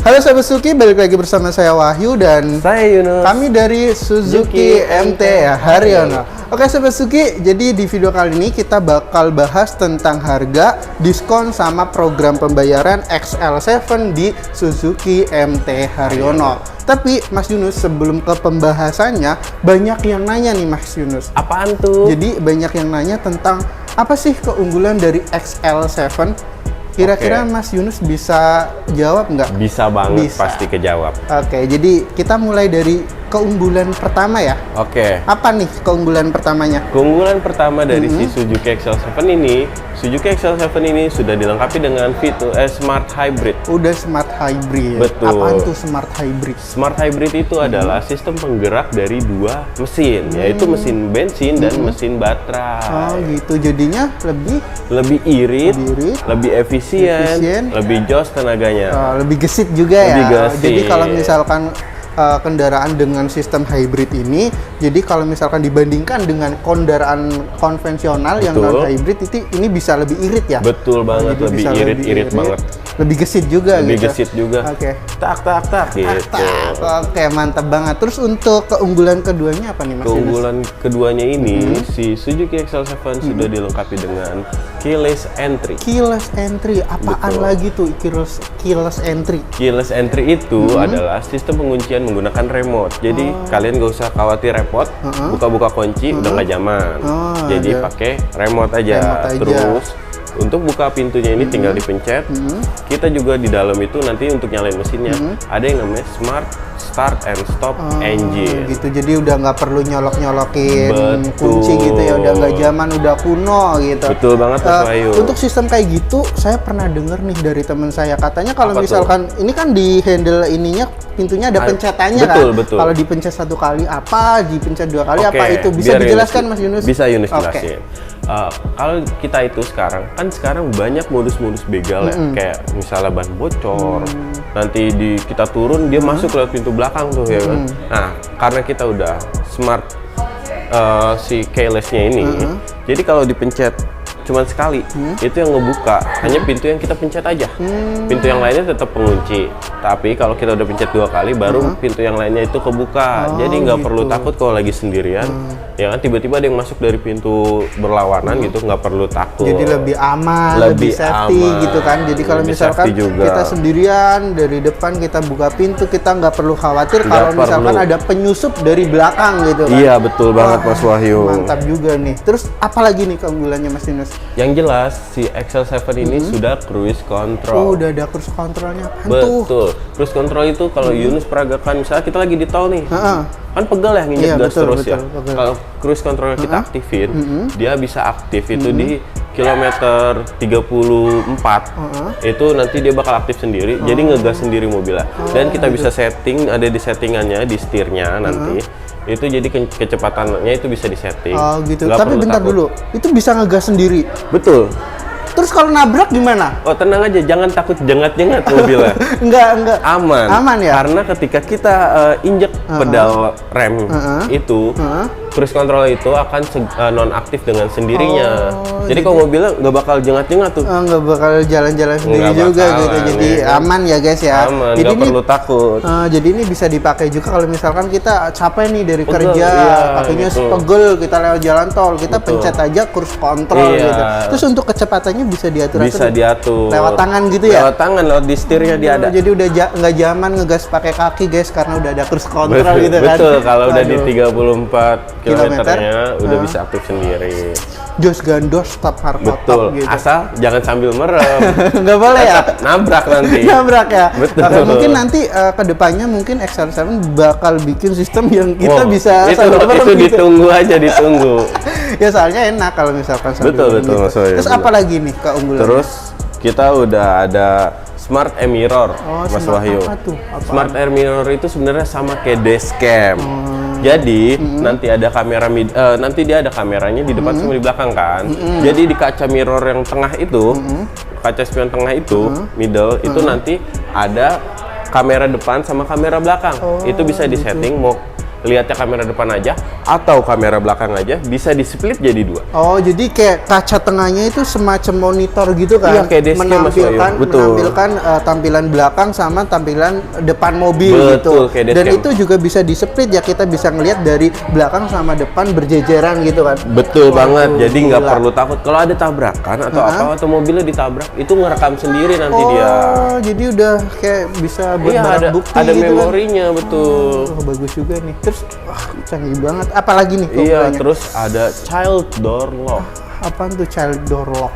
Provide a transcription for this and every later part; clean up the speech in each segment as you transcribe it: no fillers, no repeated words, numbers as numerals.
Halo Sobat Suzuki, balik lagi bersama saya Wahyu dan saya Yunus. kami dari Suzuki MT Haryono. Oke Sobat Suzuki, jadi di video kali ini kita bakal bahas tentang harga, diskon, sama program pembayaran XL7 di Suzuki MT Haryono. Tapi Mas Yunus, sebelum ke pembahasannya, banyak yang nanya nih Mas Yunus. Apaan tuh? Jadi banyak yang nanya tentang apa sih keunggulan dari XL7? Kira-kira Oke. Mas Yunus bisa jawab nggak? Bisa banget, Bisa. pasti kejawab. Oke, jadi kita mulai dari keunggulan pertama ya. Oke. Apa nih keunggulan pertamanya? Keunggulan pertama dari si Suzuki XL7 ini, Suzuki XL7 ini sudah dilengkapi dengan fitur Smart Hybrid. Udah Smart Hybrid. Betul. Apaan tuh Smart Hybrid? Smart Hybrid itu adalah sistem penggerak dari dua mesin, yaitu mesin bensin dan mesin Oh baterai. gitu, jadinya Lebih irit, irit, lebih efisien, lebih jos tenaganya. lebih gesit juga ya. Lebih gesit. Jadi kalau misalkan kendaraan dengan sistem hybrid ini, jadi kalau misalkan dibandingkan dengan kendaraan konvensional yang Betul. non hybrid itu, ini bisa lebih irit ya. Betul banget, Jadi lebih bisa irit banget. Lebih gesit juga Lebih gitu. gesit juga. Oke. Tak gitu. Oke, mantap banget. Terus untuk keunggulan keduanya apa nih Mas Yunus? Keunggulan keduanya ini, si Suzuki XL7 sudah dilengkapi dengan keyless entry. Keyless entry, apaan Betul. lagi tuh keyless entry? Keyless entry itu adalah sistem penguncian menggunakan remote. Jadi kalian gak usah khawatir repot, buka-buka kunci udah nggak zaman. Oh, Jadi ada. pakai remote aja. Remote aja. Terus untuk buka pintunya ini tinggal dipencet. Kita juga di dalam itu nanti untuk nyalain mesinnya ada yang namanya Smart Start and Stop Engine. Gitu, jadi udah nggak perlu nyolok-nyolokin Betul. kunci gitu ya, udah nggak zaman, udah kuno gitu. Betul banget Mas Wahyu. Untuk sistem kayak gitu, saya pernah denger nih dari teman saya, katanya kalau Apa tuh? misalkan ini kan di handle ininya, pintunya ada pencetannya betul, kan. betul. Kalau dipencet satu kali apa, dipencet dua kali Oke, apa, itu bisa biar dijelaskan Mas Yunus? Bisa Yunus Oke. jelasin. Kalau kita itu sekarang banyak modus-modus begal ya, kayak misalnya ban bocor, nanti kita turun dia masuk lewat pintu belakang tuh ya kan. Nah, karena kita udah smart si keyless-nya ini, jadi kalau dipencet cuma sekali, itu yang ngebuka hanya pintu yang kita pencet aja. Pintu yang lainnya tetap pengunci. Tapi kalau kita udah pencet dua kali, baru pintu yang lainnya itu kebuka. Jadi nggak perlu takut kalau lagi sendirian. Ya kan, tiba-tiba ada yang masuk dari pintu berlawanan gitu, nggak perlu takut. Jadi lebih aman, lebih safety aman, gitu kan. Jadi kalau lebih misalkan safety juga. kita sendirian dari depan, kita buka pintu, kita nggak perlu khawatir Nggak kalau misalkan perlu. ada penyusup dari belakang gitu kan. Iya, betul banget Mas Wahyu. Mantap juga nih. Terus apalagi nih keunggulannya Mas Yunus? Yang jelas si XL7 ini sudah cruise control. Oh, udah ada cruise controlnya. Apaan tuh? Betul. Cruise control itu kalau Yunus peragakan, misalnya kita lagi di tol nih, Heeh. kan pegel ya nginjek Iya, gas betul, terus ya. betul, pegel. Kalau cruise control kita aktifin, dia bisa aktif itu di kilometer 34. Itu nanti dia bakal aktif sendiri, jadi ngegas sendiri mobilnya. Dan kita bisa setting, ada di settingannya, di setirnya nanti. Itu jadi kecepatannya itu bisa disetting. Oh gitu. Nggak Tapi perlu bentar takut. dulu. Itu bisa ngegas sendiri. Betul. Terus kalau nabrak gimana? Oh tenang aja, jangan takut jengat-jengat mobilnya. Enggak. Aman. Aman ya? Karena ketika kita injek pedal rem itu, cruise control itu akan nonaktif dengan sendirinya. Oh, jadi kalau mobilnya nggak bakal jengat-jengat tuh. Nggak bakal jalan-jalan sendiri Nggak juga bakalan, gitu. Jadi ya kan? aman ya guys ya. Aman, Jadi nggak ini perlu takut. jadi ini bisa dipakai juga kalau misalkan kita capek nih dari Pegel, kerja, iya, kakinya gitu. pegel, kita lewat jalan tol, kita pencet aja cruise control Iya. gitu. Terus untuk kecepatannya bisa diatur Bisa diatur. lewat tangan gitu ya? Lewat tangan, lewat di setirnya dia ada. Jadi udah nggak zaman ngegas pakai kaki guys, karena udah ada cruise control Betul, gitu kan. betul. Kalau udah di Waduh. 34 kilometernya udah Ah. bisa aktif sendiri. Jos gandos stop hardcore Betul. gitu. Asal jangan sambil merem. Nggak boleh ya? Nabrak nanti. Nabrak ya. Betul. Oke, mungkin nanti kedepannya mungkin XL7 bakal bikin sistem yang kita Wow, bisa itu sambil merem gitu. ditunggu aja, ditunggu. Ya soalnya enak kalau misalkan sambil Betul, merem betul, gitu. Mas Wahyu, Terus betul. apa lagi nih keunggulan? Terus kita udah ada Smart Air Mirror, Mas smart Wahyu. apa tuh? Apaan? Smart Air Mirror itu sebenarnya sama kayak dashcam. Jadi nanti ada kamera nanti dia ada kameranya di depan sama di belakang kan. Jadi di kaca mirror yang tengah itu, kaca spion tengah itu, middle itu nanti ada kamera depan sama kamera belakang. Itu bisa disetting mau lihatnya kamera depan aja atau kamera belakang aja, bisa di split jadi 2. Oh, jadi kayak kaca tengahnya itu semacam monitor gitu kan? Iya, kayak dashcam, Mas Wahyu. Betul. Menampilkan tampilan belakang sama tampilan depan mobil. Betul, gitu. kayak Dan dashcam. itu juga bisa di split ya, kita bisa ngelihat dari belakang sama depan berjejeran gitu kan? Betul banget, Waduh, jadi nggak gila. perlu takut kalau ada tabrakan atau apa, atau mobilnya ditabrak, itu ngerekam sendiri nanti dia. Oh, jadi udah kayak bisa buat Iya, barang bukti ada gitu memorinya, betul. kan? Oh, bagus juga nih. Terus, wah, canggih banget. Apalagi nih Iya, keunggulannya? terus ada child door lock. Apaan tuh child door lock?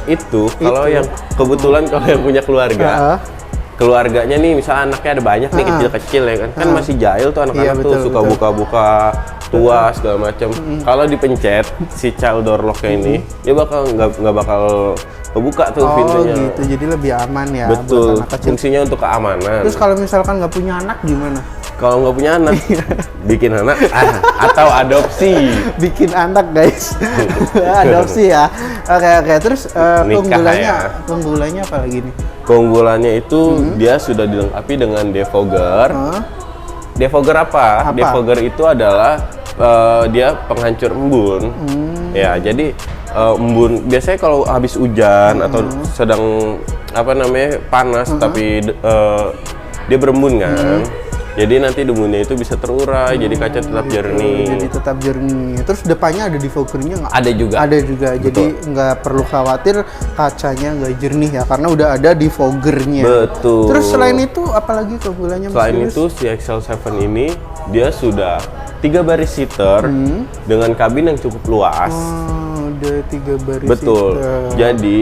Itu kalau yang kebetulan kalau yang punya keluarga, Heeh. keluarganya nih, misalnya anaknya ada banyak nih kecil-kecil ya kan masih jahil tuh anak-anak Iya, tuh betul, suka betul. buka-buka tua segala macam. Kalau dipencet si child door lock-nya ini, dia bakal nggak bakal kebuka tuh Oh pintunya. gitu, jadi lebih aman ya Betul, buat anak kecil. fungsinya untuk keamanan. Terus kalau misalkan nggak punya anak gimana? Kalau nggak punya anak, Iya. bikin anak atau adopsi. Bikin anak guys, adopsi ya. Oke, terus Nikah ya. keunggulannya apa lagi nih? Keunggulannya itu dia sudah dilengkapi dengan defogger. Hah? Defogger apa? Apa? Defogger itu adalah dia penghancur embun. Ya, jadi embun biasanya kalau habis hujan atau sedang apa namanya panas tapi dia berembun kan. Jadi nanti debunya itu bisa terurai, jadi kaca tetap jernih. Jadi tetap jernih. Terus depannya ada defoggernya nggak? Ada juga. Ada juga. Jadi nggak perlu khawatir kacanya nggak jernih ya, karena udah ada defoggernya. Betul. Terus selain itu apalagi keunggulannya? Mas Selain Yunus? itu si XL7 ini dia sudah 3 baris seater dengan kabin yang cukup luas. Oh, udah 3 baris. Betul. seater. Jadi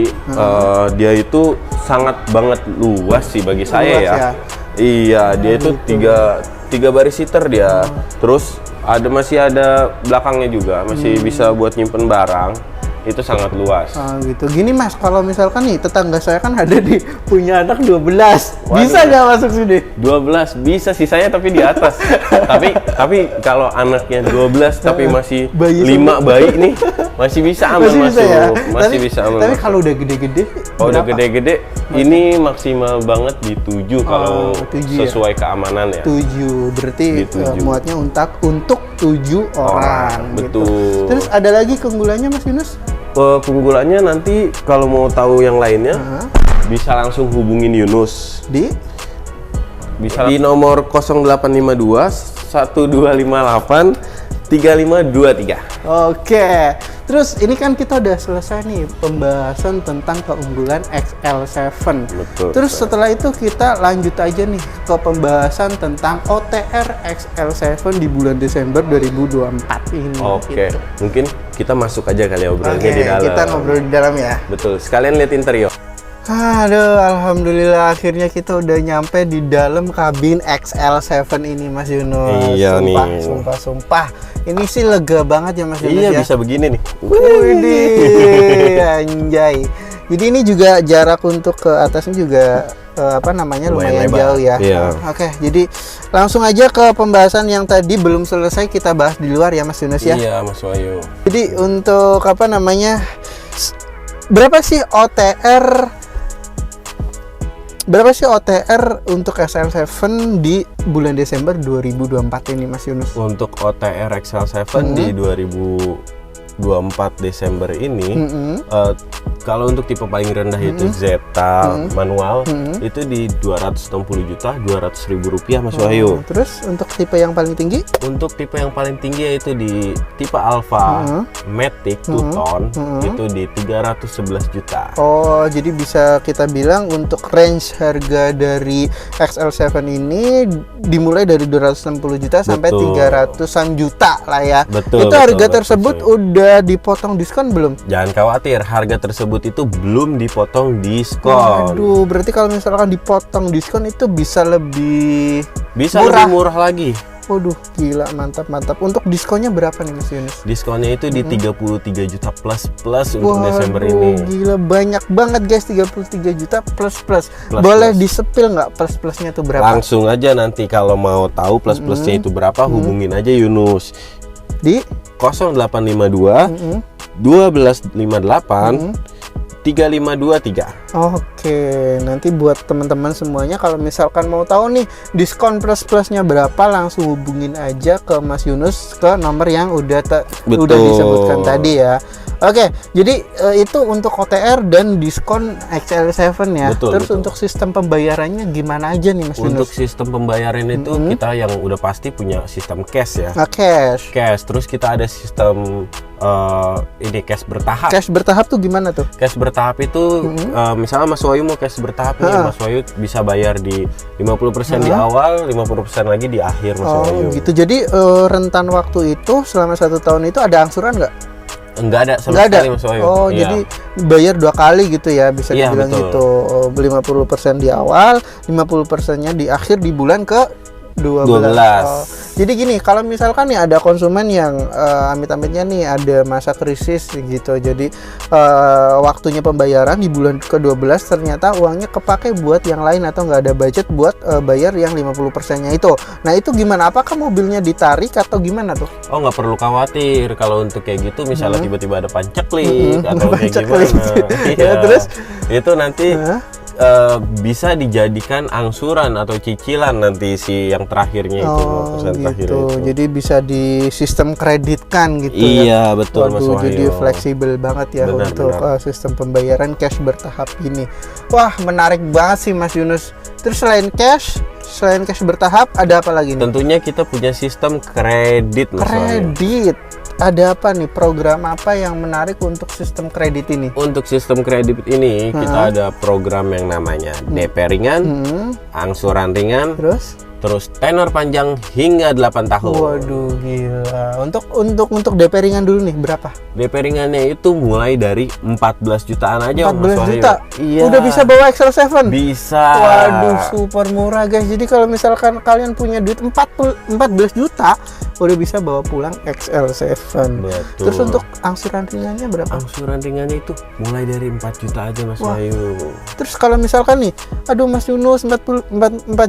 dia itu sangat banget luas sih bagi saya Luas ya. ya? Iya, dia itu tiga baris seater dia. Terus masih ada belakangnya juga, masih bisa buat nyimpen barang. Itu sangat luas. Gitu. Gini Mas, kalau misalkan nih tetangga saya kan ada di punya anak 12. Bisa nggak masuk sini? 12 bisa sih saya tapi di atas. tapi kalau anaknya 12 tapi masih Bayi 5 bayi nih masih bisa aman Masih bisa masuk. ya? Masih bisa aman. Tapi masuk. kalau udah gede-gede, Kalau udah berapa? gede-gede, ini maksimal banget di 7 kalau 7 ya? sesuai keamanan ya. 7, berarti Di 7. muatnya untuk 7 orang. Gitu. betul. Terus ada lagi keunggulannya Mas Yunus? Keunggulannya nanti kalau mau tahu yang lainnya bisa langsung hubungin Yunus. Bisa di nomor 0852 1258 3523. Oke, terus ini kan kita udah selesai nih pembahasan tentang keunggulan XL7. Betul. Terus setelah itu kita lanjut aja nih ke pembahasan tentang OTR XL7 di bulan Desember 2024 ini. Oke, gitu. mungkin kita masuk aja kali ya obrolannya Oke, di dalam. kita ngobrol di dalam ya. Betul, sekalian lihat interior. Aduh, alhamdulillah akhirnya kita udah nyampe di dalam kabin XL7 ini Mas Yunus. Iya nih. Sumpah. Ini sih lega banget ya Mas Yunus Iya, ya. bisa begini nih. Widih, anjay. Jadi ini juga jarak untuk ke atasnya juga Lumayan lumayan lebar. jauh ya. Iya. Oke, jadi langsung aja ke pembahasan yang tadi belum selesai kita bahas di luar ya Mas Yunus ya. Iya, Mas Wahyu. Jadi untuk berapa sih OTR untuk XL7 di bulan Desember 2024 ini Mas Yunus? Untuk OTR XL7 di 2024 Desember ini, kalau untuk tipe paling rendah itu Zeta manual, itu di 260.200.000 rupiah Mas Wahyu. Terus untuk tipe yang paling tinggi? Untuk tipe yang paling tinggi yaitu di tipe Alpha Matic 2 ton, itu di 311 juta. Oh, jadi bisa kita bilang untuk range harga dari XL7 ini dimulai dari 260 juta sampai Betul. 300-an juta lah ya. Betul, Itu harga betul, tersebut betul. udah dipotong diskon belum? Jangan khawatir, harga tersebut itu belum dipotong diskon. Waduh, berarti kalau misalkan dipotong diskon itu bisa lebih Bisa murah. lebih murah lagi. Waduh, gila, mantap. Untuk diskonnya berapa nih Mas Yunus? Diskonnya itu di 33 juta plus untuk Desember ini. Gila, banyak banget guys, 33 juta plus. Plus, Boleh plus. disepil nggak plus-plusnya tuh berapa? Langsung aja nanti kalau mau tahu plus-plusnya itu berapa, hubungin aja Yunus Di 0852 1258 3523. Oke, nanti buat teman-teman semuanya kalau misalkan mau tahu nih diskon plus-plusnya berapa, langsung hubungin aja ke Mas Yunus ke nomor yang udah disebutkan tadi ya. Oke, jadi itu untuk OTR dan diskon XL7 ya. Terus untuk sistem pembayarannya gimana aja nih Mas Yunus? Untuk sistem pembayaran itu kita yang udah pasti punya sistem cash ya. Cash. Terus kita ada sistem ini cash bertahap. Cash bertahap tuh gimana tuh? Cash bertahap itu misalnya Mas Wahyu mau cash bertahap nih, Mas Wahyu bisa bayar di 50% di awal, 50% lagi di akhir Mas Wahyu. Gitu. Jadi rentan waktu itu selama 1 tahun itu ada angsuran nggak? Enggak ada sama sekali Mas Wahyu. Jadi bayar 2 kali gitu ya, bisa dibilang gitu. 50% di awal, 50%-nya di akhir di bulan ke 12. Jadi gini, kalau misalkan nih ada konsumen yang amit-amitnya nih ada masa krisis gitu, jadi waktunya pembayaran di bulan ke-12 ternyata uangnya kepake buat yang lain atau nggak ada budget buat bayar yang 50%-nya itu. Nah itu gimana? Apakah mobilnya ditarik atau gimana tuh? Oh, nggak perlu khawatir kalau untuk kayak gitu. Misalnya tiba-tiba ada panceklik atau kayak gimana. Ya, terus itu nanti bisa dijadikan angsuran atau cicilan nanti si yang terakhirnya itu, terakhir itu. Jadi bisa di sistem kreditkan gitu ya. Iya, betul Mas Wahyu. Jadi fleksibel banget ya untuk sistem pembayaran cash bertahap ini. Wah, menarik banget sih Mas Yunus. Terus selain cash bertahap ada apa lagi nih? Tentunya kita punya sistem kredit Mas Wahyu. Kredit. Ada apa nih, program apa yang menarik untuk sistem kredit ini? Untuk sistem kredit ini kita ada program yang namanya DP ringan, angsuran ringan, terus tenor panjang hingga 8 tahun. Waduh, gila. Untuk DP ringan dulu nih berapa? DP ringannya itu mulai dari 14 jutaan aja. 14 juta? Iya. Udah bisa bawa XL7? Bisa. Waduh, super murah guys. Jadi kalau misalkan kalian punya duit 14 juta, udah bisa bawa pulang XL7. Betul. Terus untuk angsuran ringannya berapa? Angsuran ringannya itu mulai dari 4 juta aja Mas Wahyu. Terus kalau misalkan nih, aduh Mas Yunus 4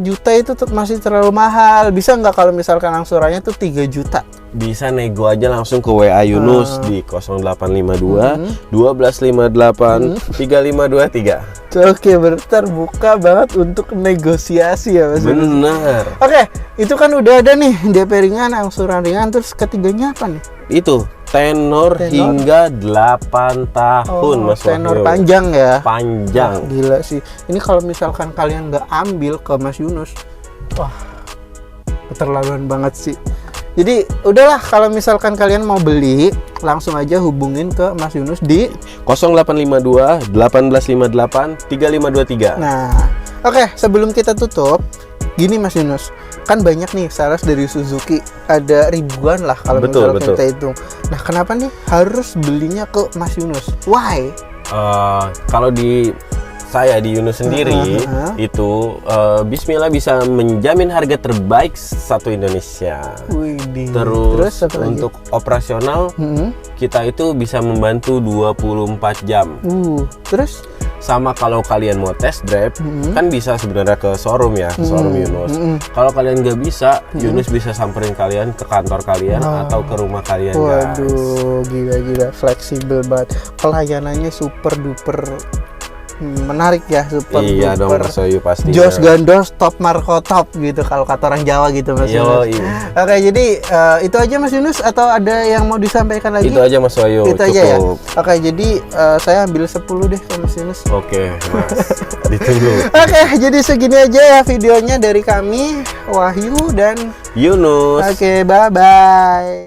juta itu masih terlalu mahal. Bisa nggak kalau misalkan angsurannya tuh 3 juta? Bisa nego aja langsung ke WA Yunus di 0852 1258 3523. Oke, terbuka banget untuk negosiasi ya Mas Yunus. Bener. Oke, itu kan udah ada nih DP ringan, angsuran ringan, terus ketiganya apa nih? Itu tenor hingga 8 tahun Mas Wahyu. Tenor panjang ya? Panjang. Wah, gila sih. Ini kalau misalkan kalian nggak ambil ke Mas Yunus, wah keterlaluan banget sih. Jadi udahlah, kalau misalkan kalian mau beli langsung aja hubungin ke Mas Yunus di 0852 1858 3523. Nah, oke, sebelum kita tutup, gini Mas Yunus, kan banyak nih sales dari Suzuki, ada ribuan lah kalau misalkan kita hitung. Nah, kenapa nih harus belinya ke Mas Yunus? Why? Kalau di saya di Yunus sendiri itu Bismillah bisa menjamin harga terbaik satu Indonesia. Terus untuk operasional kita itu bisa membantu 24 jam. Terus sama kalau kalian mau test drive kan bisa sebenarnya ke showroom ya, showroom Yunus. Kalau kalian nggak bisa, Yunus bisa samperin kalian ke kantor kalian atau ke rumah kalian. Waduh, gila, fleksibel banget. Pelayanannya super duper menarik ya, super iya duper. Dong Mas Wahyu pasti. Jos gandos top marko top gitu kalau kata orang Jawa gitu Mas Yunus. Oke, jadi itu aja Mas Yunus atau ada yang mau disampaikan lagi? Itu aja Mas Wahyu. Itu aja ya. Oke, jadi saya ambil 10 deh ke Mas Yunus. Oke, Mas. Ditunggu. Oke, jadi segini aja ya videonya dari kami, Wahyu dan Yunus. Oke, bye bye.